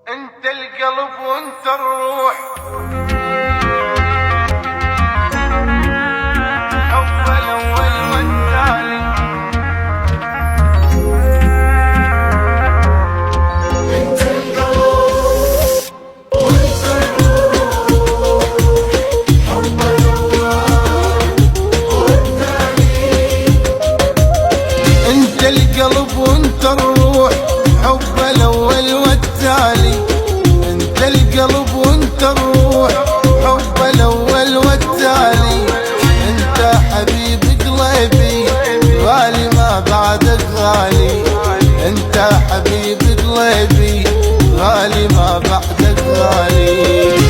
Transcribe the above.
انت القلب وانت الروح، حب الاول والتالي. انت القلب وانت الروح، حب الاول والتالي. انت القلب وانت الروح، حب الاول والتالي. انت القلب وانت الروح، حب الاول والتالي. انت حبيب قلبي غالي ما بعدك غالي. انت حبيب قلبي غالي ما بعدك غالي.